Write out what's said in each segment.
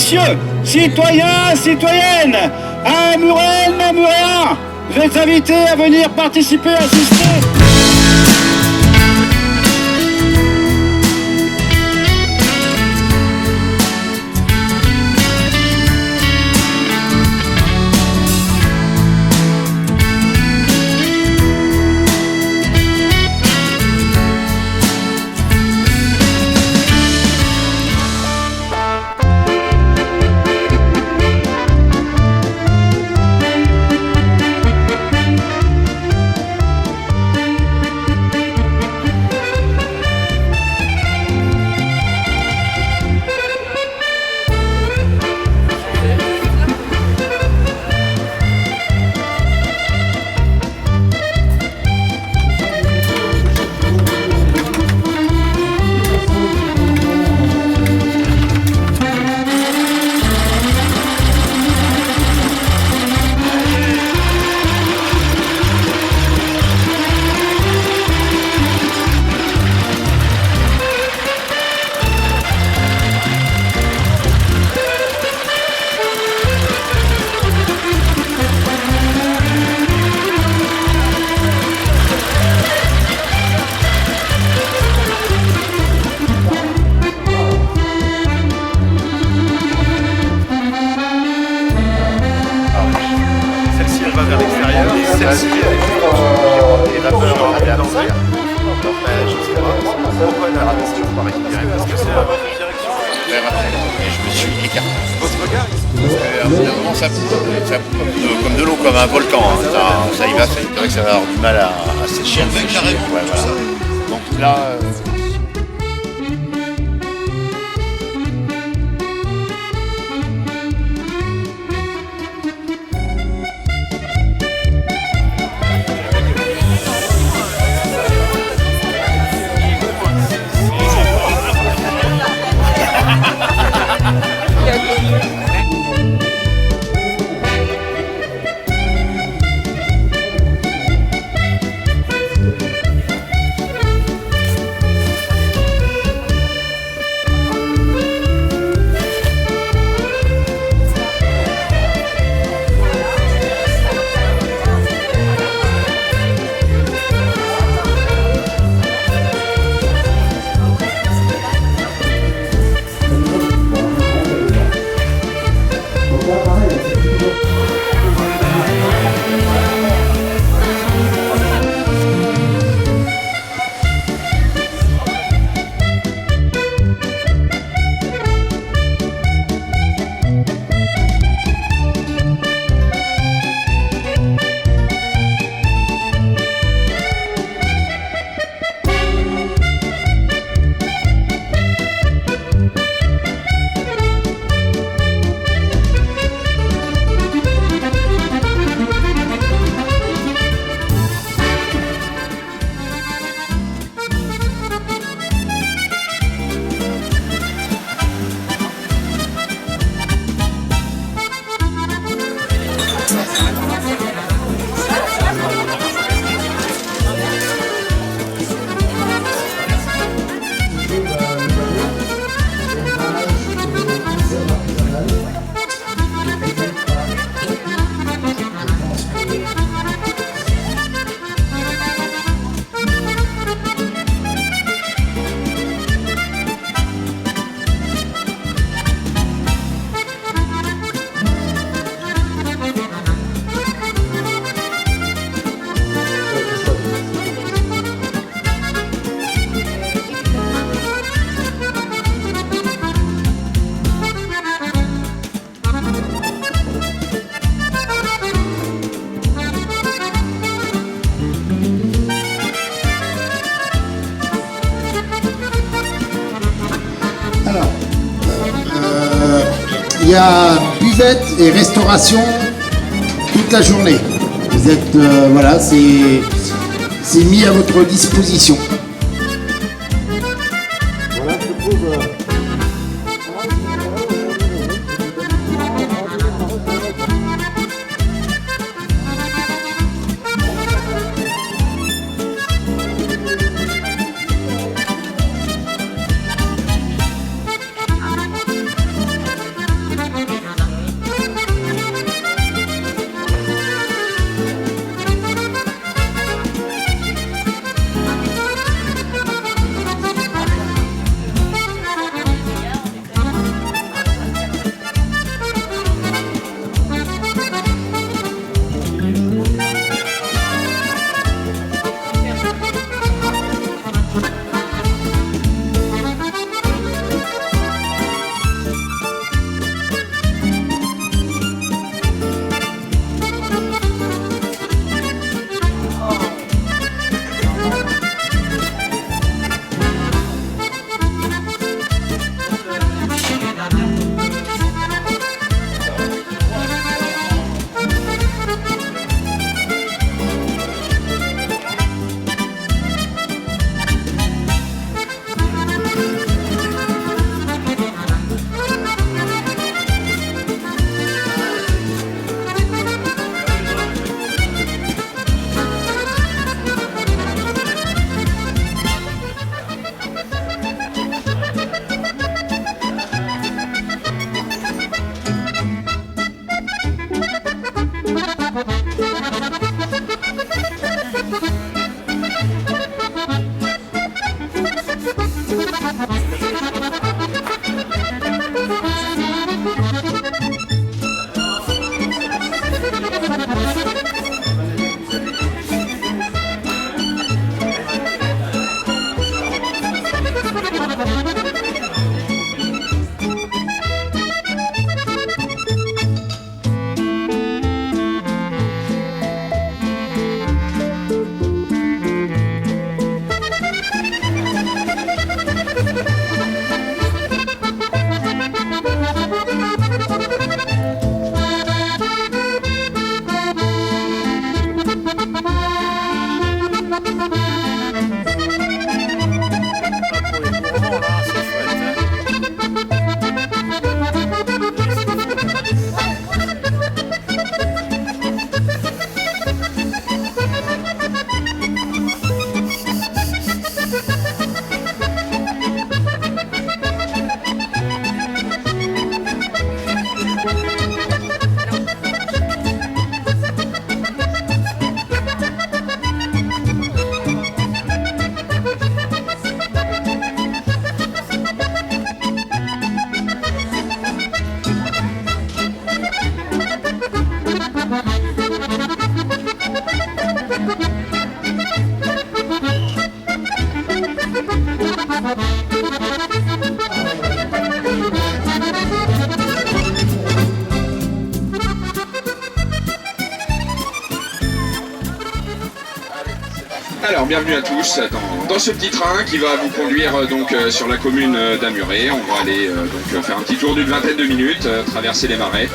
messieurs, citoyens, citoyennes, Amuréennes, Amuréens, vous êtes invités à venir participer, assister. Vers l'extérieur, celle-ci est vapeur à l'intérieur. Donc je ne sais pas pourquoi elle a rabaissé par récupérer, parce que c'est la bonne direction. Et je me suis écarté. Votre regard Évidemment, ça comme de l'eau, comme un volcan. Hein. Ça y va, c'est vrai que ça va avoir du mal à sécher. Ouais, voilà. Donc là. Il y a buvette et restauration toute la journée. Vous êtes, voilà, c'est mis à votre disposition. Voilà, je trouve. Alors, bienvenue à tous dans ce petit train qui va vous conduire sur la commune d'Amuret. On va aller faire un petit tour d'une vingtaine de minutes, traverser les marais.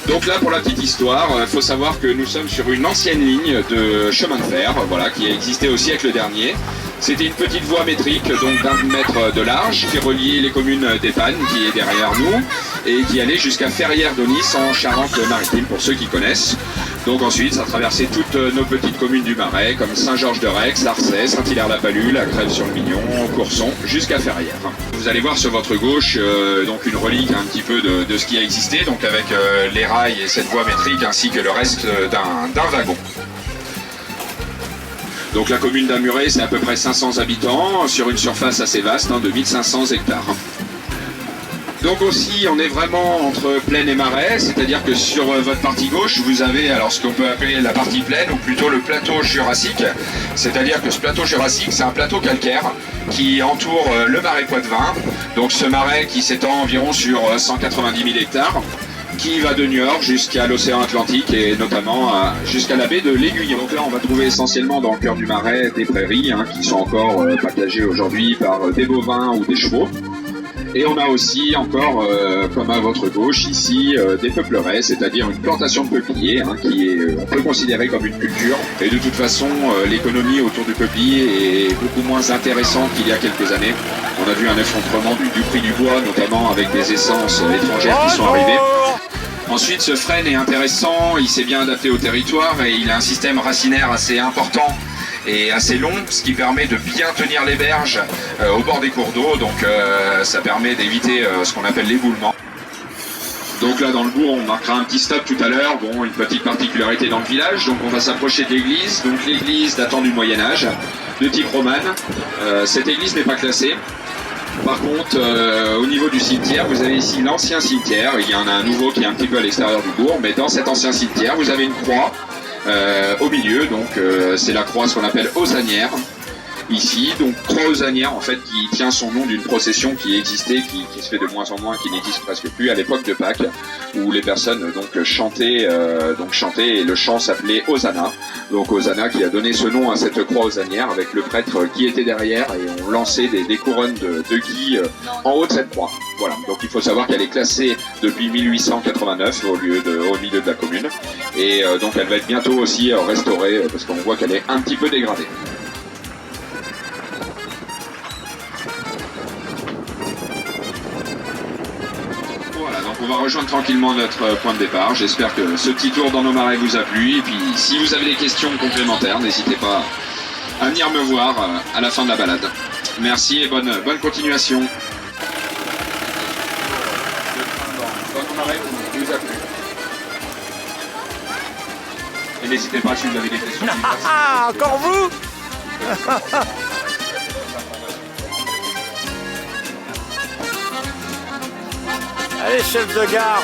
Donc là, pour la petite histoire, il faut savoir que nous sommes sur une ancienne ligne de chemin de fer, voilà, qui a existé au siècle dernier. C'était une petite voie métrique donc d'1 mètre de large qui reliait les communes d'Épanne, qui est derrière nous, et qui allait jusqu'à Ferrières-d'Aunis en Charente-Maritime, pour ceux qui connaissent. Donc ensuite, ça traversait toutes nos petites communes du Marais, comme Saint-Georges-de-Rex, Arcet, Saint-Hilaire-la-Palue, La Crève-sur-le-Mignon, Courson, jusqu'à Ferrières. Vous allez voir sur votre gauche donc une relique un petit peu de ce qui a existé, donc avec les rails et cette voie métrique ainsi que le reste d'un wagon. Donc la commune d'Amuret, c'est à peu près 500 habitants, sur une surface assez vaste de 1500 hectares. Donc aussi, on est vraiment entre plaine et marais, c'est-à-dire que sur votre partie gauche, vous avez alors ce qu'on peut appeler la partie plaine, ou plutôt le plateau jurassique. C'est-à-dire que ce plateau jurassique, c'est un plateau calcaire qui entoure le marais Poitevin. Donc ce marais qui s'étend environ sur 190 000 hectares, qui va de Niort jusqu'à l'océan Atlantique et notamment jusqu'à la baie de l'Aiguillon. Donc là, on va trouver essentiellement dans le cœur du marais des prairies qui sont encore partagées aujourd'hui par des bovins ou des chevaux. Et on a aussi encore, comme à votre gauche ici, des peupleraies, c'est-à-dire une plantation de peupliers qui est, on peut considérer comme une culture. Et de toute façon, l'économie autour du peuplier est beaucoup moins intéressante qu'il y a quelques années. On a vu un effondrement du prix du bois, notamment avec des essences étrangères qui sont arrivées. Ensuite, ce frêne est intéressant, il s'est bien adapté au territoire et il a un système racinaire assez important et assez long, ce qui permet de bien tenir les berges au bord des cours d'eau, donc ça permet d'éviter ce qu'on appelle l'éboulement. Donc là dans le bourg, on marquera un petit stop tout à l'heure, bon, une petite particularité dans le village, donc on va s'approcher de l'église, donc l'église datant du Moyen-Âge, de type romane. Cette église n'est pas classée. Par contre, au niveau du cimetière, vous avez ici l'ancien cimetière, il y en a un nouveau qui est un petit peu à l'extérieur du bourg, mais dans cet ancien cimetière, vous avez une croix au milieu, donc c'est la croix, ce qu'on appelle osanière, ici, donc croix osanière en fait qui tient son nom d'une procession qui existait, qui se fait de moins en moins, qui n'existe presque plus à l'époque de Pâques, où les personnes chantaient et le chant s'appelait Hosanna. Donc Hosanna qui a donné ce nom à cette croix osanière avec le prêtre qui était derrière et on lançait des couronnes de gui en haut de cette croix. Voilà, donc il faut savoir qu'elle est classée depuis 1889 au milieu de la commune et donc elle va être bientôt aussi restaurée parce qu'on voit qu'elle est un petit peu dégradée. Voilà, donc on va rejoindre tranquillement notre point de départ. J'espère que ce petit tour dans nos marais vous a plu. Et puis, si vous avez des questions complémentaires, n'hésitez pas à venir me voir à la fin de la balade. Merci et bonne continuation. Le train dans nos marais vous a plu. Et n'hésitez pas si vous avez des questions. Ah, encore vous? Allez, chef de gare!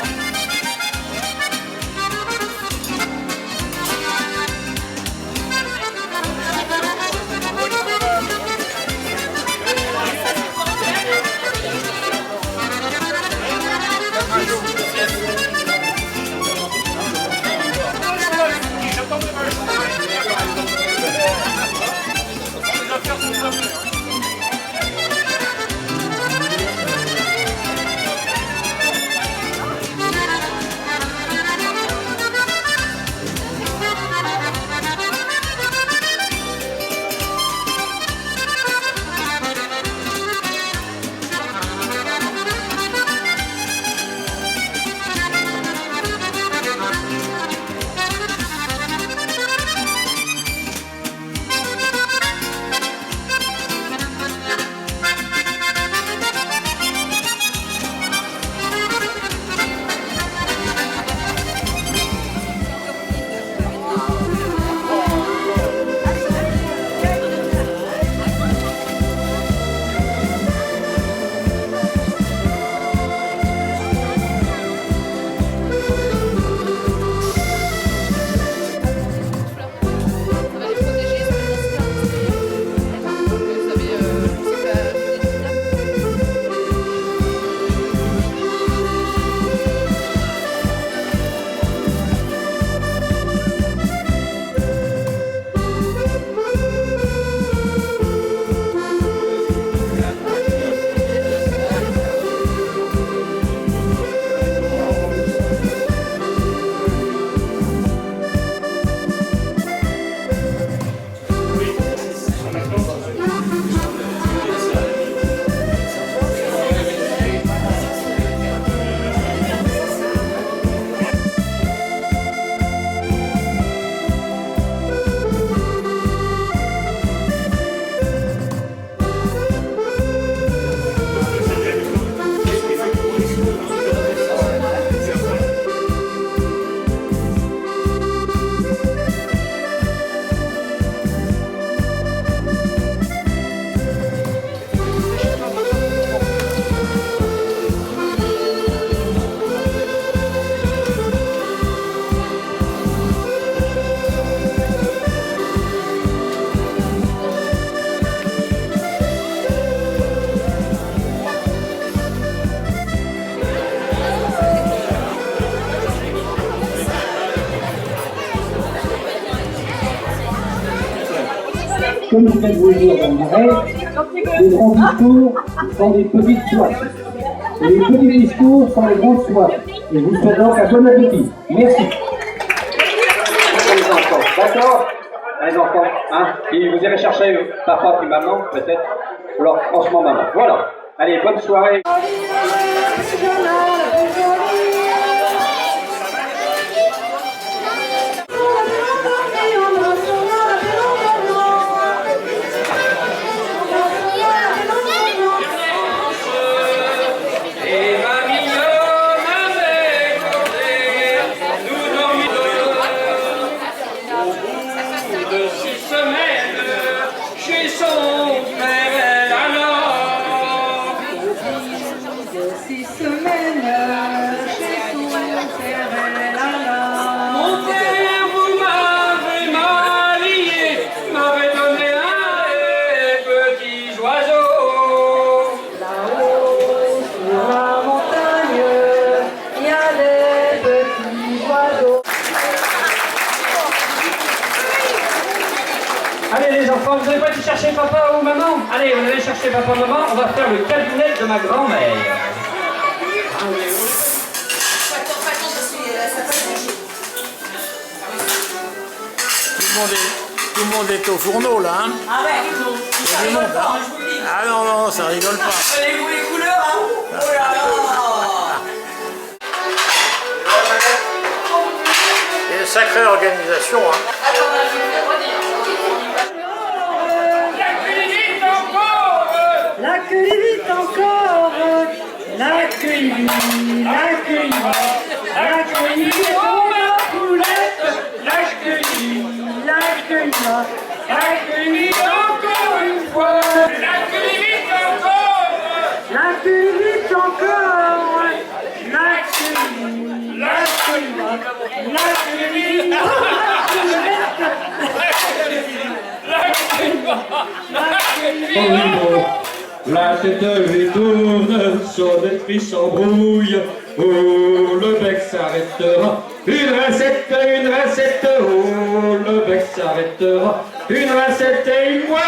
comme je viens de vous le dire dans Marais, les grands discours sont des petites soifs. Et les petits discours sont les grandes soifs. Et je vous souhaite donc un bon appétit. Merci. Les enfants, d'accord? Les enfants, hein? Et vous irez chercher papa puis maman, peut-être? Alors, franchement, maman. Voilà. Allez, bonne soirée. Allez les enfants, vous n'avez pas été chercher papa ou maman? Allez, vous allez chercher papa ou maman, on va faire le cabinet de ma grand-mère. Tout le monde est au fourneau là, hein? Ah ouais, ça rigole pas, je vous le dis. Ah non, non, ça rigole pas. Allez-vous les couleurs, hein? Oh là là! Et une sacrée organisation, hein? La queue vite encore! La queue vite, oh ma poulette! La queue vite encore une fois! La queue vite encore! La queue vite encore! La tête lui tourne, son esprit s'embrouille, oh le bec s'arrêtera, une recette, oh le bec s'arrêtera, une recette et une boira.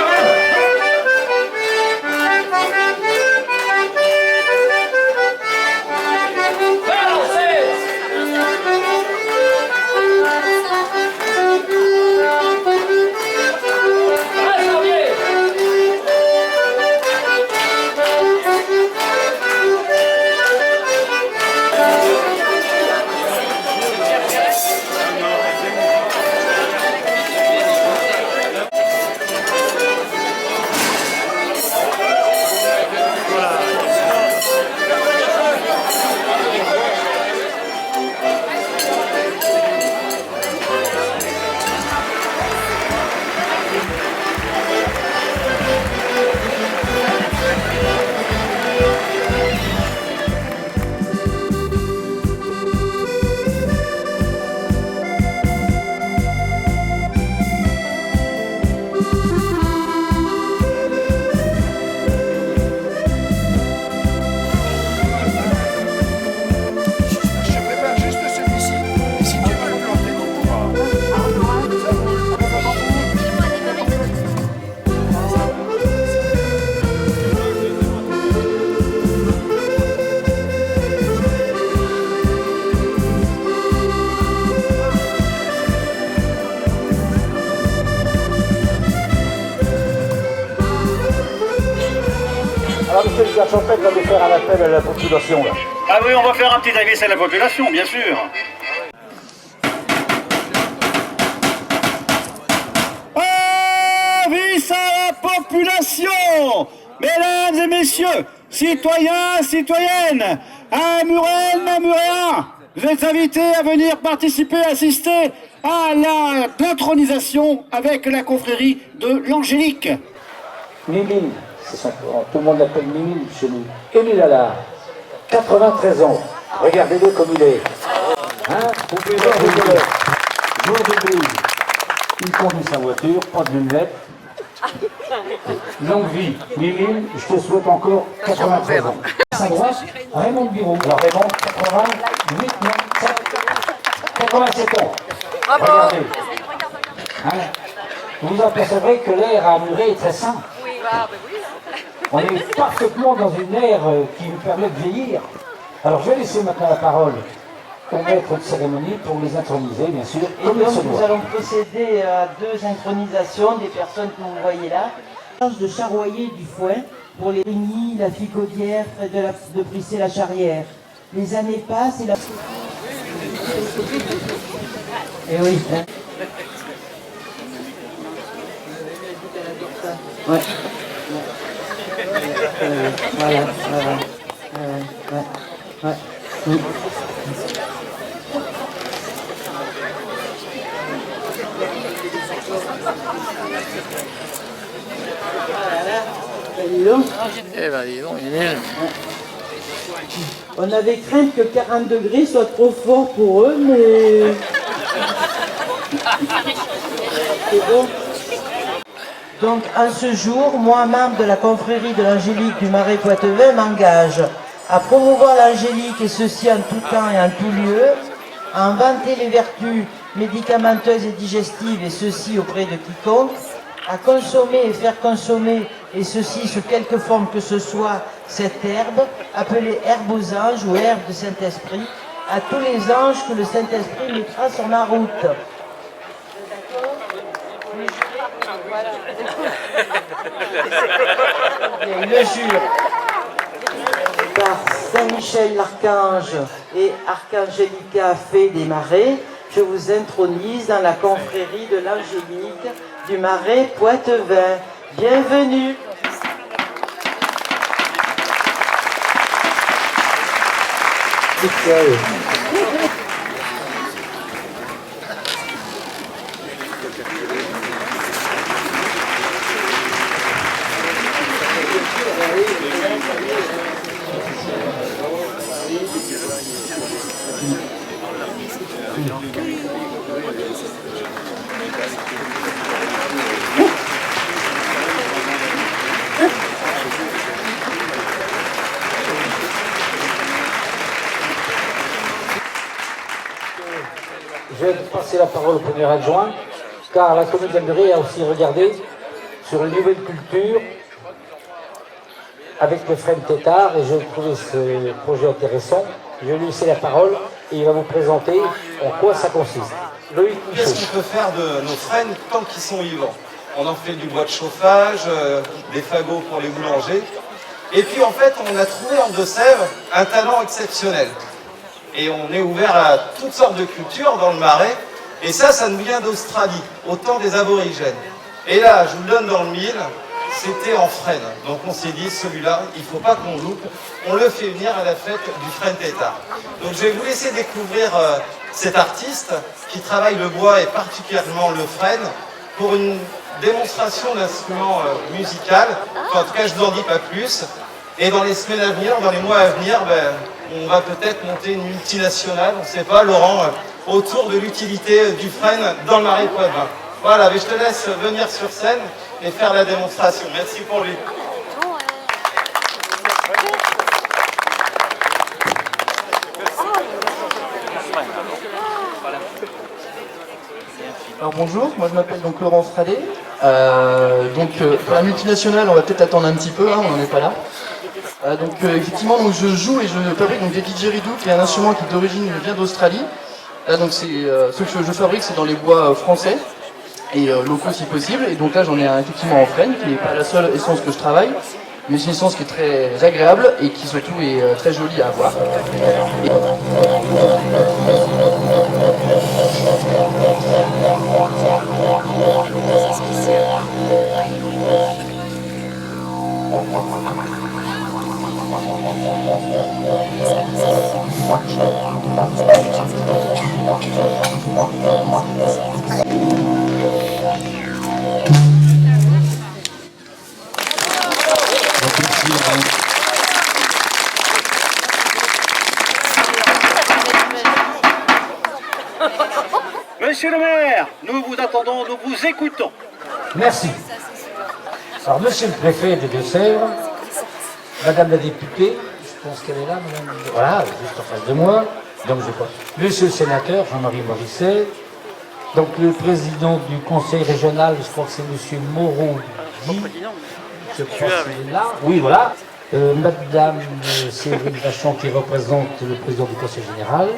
Alors, monsieur le Champêtre va nous faire un appel à la population, là. Ah oui, on va faire un petit avis à la population, bien sûr. Avis à la population! Mesdames et messieurs, citoyens, citoyennes, à Muréens, vous êtes invités à venir participer, assister à l'intronisation avec la confrérie de l'Angélique. Mimine, c'est son nom. Tout le monde l'appelle Mimine chez nous. Émile Allard, 93 ans. Regardez-le comme il est. Hein? Vous pouvez voir les voleurs. Jour de brise. Il conduit sa voiture, pas de lunettes. Longue vie. Mimine, je te souhaite encore 93 ans. Sa droite, Raymond Biro. Alors Raymond, 88, non, 87 ans. Regardez. Hein? vous apercevrez que l'air à Muret est très sain. On est parfaitement dans une ère qui nous permet de vieillir. Alors je vais laisser maintenant la parole au maître de cérémonie pour les introniser, bien sûr. Et donc nous allons procéder à 2 intronisations des personnes que vous voyez là. De charroyer du foin pour les Rigny, la Ficaudière, près de Prissé-la-Charrière. Les années passent et la... Eh oui, hein. Ouais. Voilà, voilà. Ouais. Eh ben dis donc, il est nul. On avait craint que 40 degrés soit trop fort pour eux, mais... C'est bon. Donc, en ce jour, moi, membre de la confrérie de l'Angélique du Marais Poitevin, m'engage à promouvoir l'Angélique, et ceci en tout temps et en tout lieu, à en vanter les vertus médicamenteuses et digestives, et ceci auprès de quiconque, à consommer et faire consommer, et ceci sous quelque forme que ce soit, cette herbe, appelée herbe aux anges ou herbe de Saint-Esprit, à tous les anges que le Saint-Esprit mettra sur ma route. Il le jure par Saint-Michel l'Archange et Archangelica Fée des Marais, je vous intronise dans la confrérie de l'Angélique du Marais Poitevin. Bienvenue. Je vais passer la parole au premier adjoint, car la commune d'Albury a aussi regardé sur une nouvelle culture avec le frêne tétard, et je trouvais ce projet intéressant. Je vais lui laisser la parole et il va vous présenter en quoi ça consiste. Loïc Michaud. Qu'est-ce qu'on peut faire de nos frênes tant qu'ils sont vivants? On en fait du bois de chauffage, des fagots pour les boulangers. Et puis en fait, on a trouvé en Deux-Sèvres un talent exceptionnel. Et on est ouvert à toutes sortes de cultures dans le Marais. Et ça nous vient d'Australie, au temps des aborigènes. Et là, je vous le donne dans le mille, c'était en frêne. Donc on s'est dit, celui-là, il ne faut pas qu'on loupe. On le fait venir à la fête du frêne tétard. Donc je vais vous laisser découvrir cet artiste qui travaille le bois et particulièrement le frêne pour une démonstration d'instruments musical. Enfin, en tout cas, je ne vous en dis pas plus. Et dans les semaines à venir, dans les mois à venir, on va peut-être monter une multinationale, on ne sait pas, Laurent, autour de l'utilité du frêne dans le Marais Poitevin. Voilà, mais je te laisse venir sur scène et faire la démonstration. Merci pour lui. Alors bonjour, moi je m'appelle donc Laurent Fradet. Pour la multinationale, on va peut-être attendre un petit peu, hein, on n'en est pas là. Effectivement, donc, je joue et je fabrique donc, des didgeridoo, qui est un instrument qui d'origine vient d'Australie. Là, donc ce que je fabrique, c'est dans les bois français et locaux si possible. Et donc là, j'en ai un effectivement en frêne, qui n'est pas la seule essence que je travaille, mais c'est une essence qui est très agréable et qui surtout est très jolie à avoir. Monsieur le maire, nous vous attendons, nous vous écoutons. Merci. Alors, monsieur le préfet des Deux-Sèvres, madame la députée, je pense qu'elle est là, madame. Voilà, juste en face de moi. Donc, je crois. Monsieur le sénateur, Jean-Marie Morisset, Donc le président du conseil régional, je crois que c'est M. Moreau, je crois que c'est là. Oui, voilà. Madame Séverine Vachon qui représente le président du conseil général.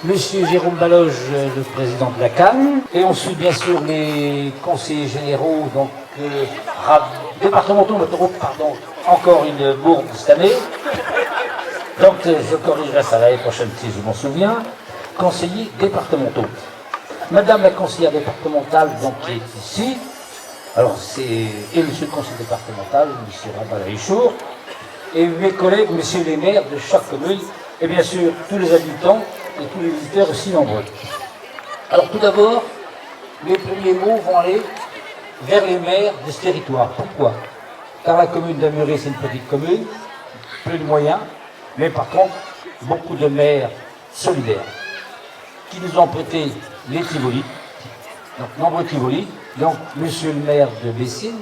Monsieur Jérôme Baloge, le président de la CAN. Et ensuite, bien sûr, les conseillers généraux, donc départementaux, pardon, encore une bourde cette année. Donc je corrigerai ça l'année prochaine si je m'en souviens. Conseillers départementaux. Madame la conseillère départementale, donc, qui est ici, alors et monsieur le conseiller départemental, monsieur Rabat Aïchour, et mes collègues, messieurs les maires de chaque commune, et bien sûr tous les habitants et tous les visiteurs aussi nombreux. Alors tout d'abord, les premiers mots vont aller vers les maires de ce territoire. Pourquoi? Car la commune d'Amuret, c'est une petite commune, peu de moyens, mais par contre, beaucoup de maires solidaires, qui nous ont prêté les Tivoli, donc nombreux Tivoli. Donc, monsieur le maire de Bessines,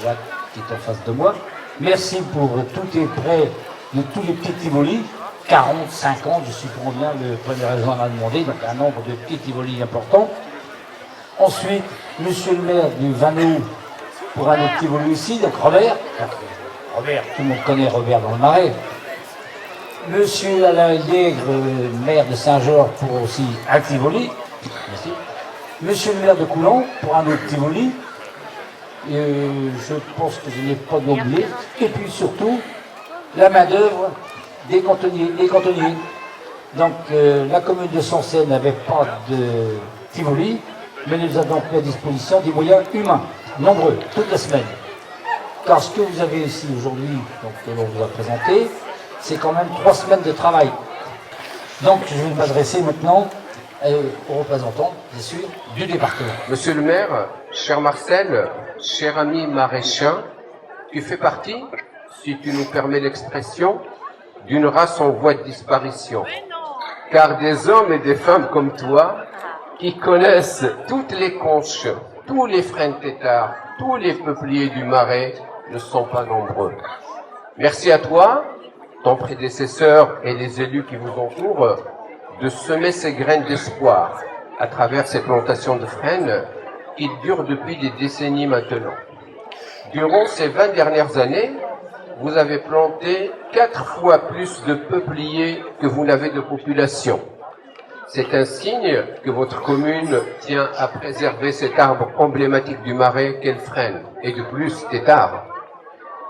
Jacques, qui est en face de moi, merci pour tous tes prêts de tous les petits Tivoli, 40, 50, je suis combien, le premier adjoint m'a demandé, donc un nombre de petits Tivoli importants. Ensuite, monsieur le maire du Vanneau, pour un autre Tivoli ici, donc Robert, tout le monde connaît Robert dans le Marais. Monsieur Alain Liègre, maire de Saint-Georges, pour aussi un Tivoli. Merci. Monsieur le maire de Coulon, pour un autre Tivoli. Je pense que je n'ai pas oublié. Et puis surtout, la main-d'œuvre des cantonniers. Donc la commune de Sancerre n'avait pas de Tivoli, mais nous avons pris à disposition des moyens humains, nombreux, toute la semaine. Car ce que vous avez ici aujourd'hui, donc que l'on vous a présenté, c'est quand même 3 semaines de travail. Donc je vais m'adresser maintenant aux représentants, bien sûr, du département. Monsieur le maire, cher Marcel, cher ami maraîchien, tu fais partie, si tu nous permets l'expression, d'une race en voie de disparition. Car des hommes et des femmes comme toi, qui connaissent toutes les conches, tous les frênes têtards, tous les peupliers du Marais, ne sont pas nombreux. Merci à toi, ton prédécesseur et les élus qui vous entourent, de semer ces graines d'espoir à travers ces plantations de frênes qui durent depuis des décennies maintenant. Durant ces 20 dernières années, vous avez planté 4 fois plus de peupliers que vous n'avez de population. C'est un signe que votre commune tient à préserver cet arbre emblématique du Marais qu'est le frêne, et de plus têtard.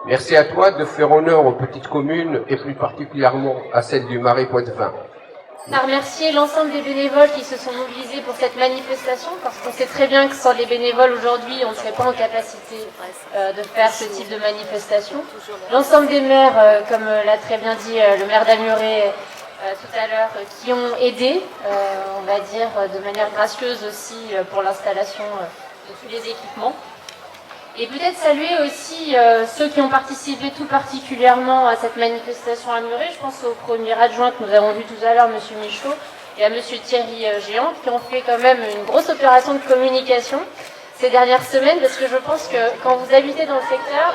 Merci à toi de faire honneur aux petites communes et plus particulièrement à celle du Marais Poitevin. À remercier l'ensemble des bénévoles qui se sont mobilisés pour cette manifestation, parce qu'on sait très bien que sans les bénévoles aujourd'hui, on ne serait pas en capacité de faire ce type de manifestation. L'ensemble des maires, comme l'a très bien dit le maire d'Amuret tout à l'heure, qui ont aidé, on va dire, de manière gracieuse aussi pour l'installation de tous les équipements. Et peut-être saluer aussi ceux qui ont participé tout particulièrement à cette manifestation à Muret. Je pense au premier adjoint que nous avons vu tout à l'heure, M. Michaud, et à M. Thierry Géant, qui ont fait quand même une grosse opération de communication ces dernières semaines, parce que je pense que quand vous habitez dans le secteur,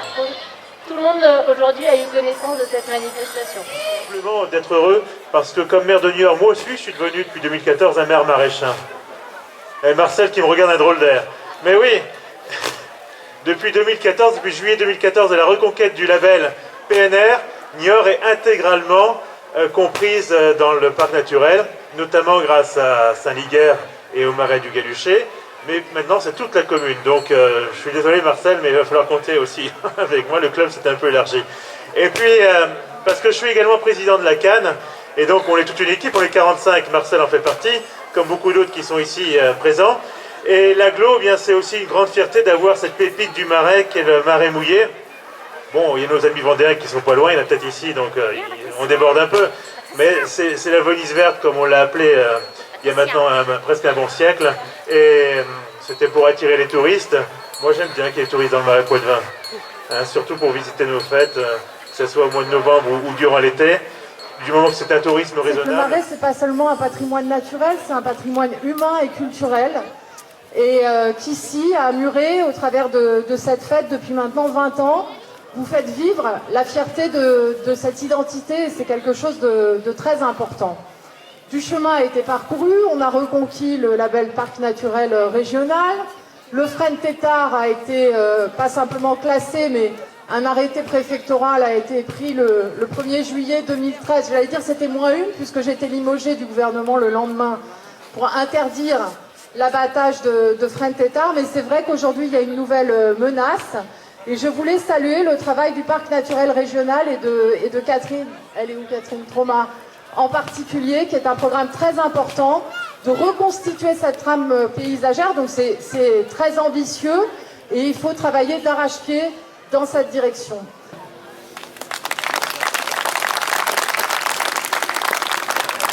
tout le monde aujourd'hui a eu connaissance de cette manifestation. Simplement d'être heureux, parce que comme maire de Niort, moi aussi je suis devenu depuis 2014 un maire maraîchin. Et Marcel qui me regarde un drôle d'air. Mais oui, depuis juillet 2014 et la reconquête du label PNR, Niort est intégralement comprise dans le parc naturel, notamment grâce à Saint-Liguerre et au Marais du Galuchet. Mais maintenant, c'est toute la commune. Donc, je suis désolé, Marcel, mais il va falloir compter aussi avec moi. Le club s'est un peu élargi. Et puis, parce que je suis également président de la CAN, et donc on est toute une équipe, on est 45, Marcel en fait partie, comme beaucoup d'autres qui sont ici présents. Et l'agglo, bien, c'est aussi une grande fierté d'avoir cette pépite du Marais qui est le Marais mouillé. Bon, il y a nos amis vendéens qui sont pas loin, il y en a peut-être ici, donc on déborde un peu. Mais c'est la Venise verte, comme on l'a appelé il y a maintenant presque un bon siècle. Et c'était pour attirer les touristes. Moi, j'aime bien qu'il y ait des touristes dans le Marais Poitevin. Hein, surtout pour visiter nos fêtes, que ce soit au mois de novembre ou durant l'été. Du moment que c'est un tourisme raisonnable. Le Marais, c'est pas seulement un patrimoine naturel, c'est un patrimoine humain et culturel. Et qu'ici, à Muret, au travers de cette fête depuis maintenant 20 ans, vous faites vivre la fierté de cette identité, et c'est quelque chose de très important. Du chemin a été parcouru, on a reconquis le label parc naturel régional. Le frêne tétard a été pas simplement classé, mais un arrêté préfectoral a été pris le 1er juillet 2013. J'allais dire c'était -1, puisque j'ai été limogée du gouvernement le lendemain pour interdire l'abattage de frêne tétard. Mais c'est vrai qu'aujourd'hui, il y a une nouvelle menace. Et je voulais saluer le travail du parc naturel régional et de Catherine, elle est où Catherine Trauma, en particulier, qui est un programme très important de reconstituer cette trame paysagère. Donc c'est très ambitieux et il faut travailler d'arrache-pied dans cette direction.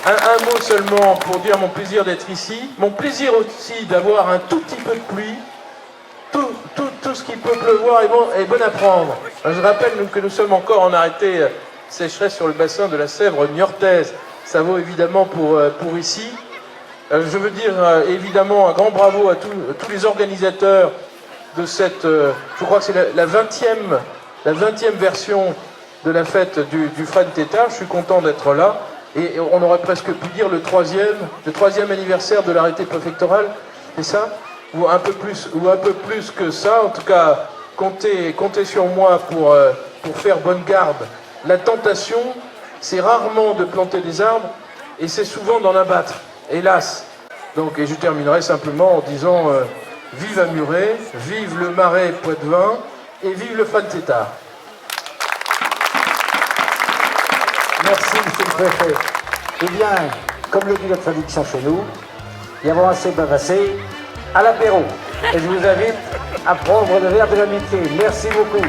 Un mot seulement pour dire mon plaisir d'être ici. Mon plaisir aussi d'avoir un tout petit peu de pluie. Tout ce qui peut pleuvoir est bon à prendre. Je rappelle que nous sommes encore en arrêté sécheresse sur le bassin de la Sèvre niortaise. Ça vaut évidemment pour ici. Je veux dire évidemment un grand bravo à tous les organisateurs de cette... je crois que c'est la 20e version de la fête du frêne tétard. Je suis content d'être là. Et on aurait presque pu dire le troisième anniversaire de l'arrêté préfectoral. C'est ça ? Ou un peu plus que ça. En tout cas, comptez sur moi pour faire bonne garde. La tentation, c'est rarement de planter des arbres et c'est souvent d'en abattre, hélas. Donc, et je terminerai simplement en disant vive Amuret, vive le Marais Poitevin et vive le frêne tétard. Merci, monsieur le préfet. Eh bien, comme le dit notre tradition chez nous, y avons assez bavassé à l'apéro. Et je vous invite à prendre le verre de l'amitié. Merci beaucoup.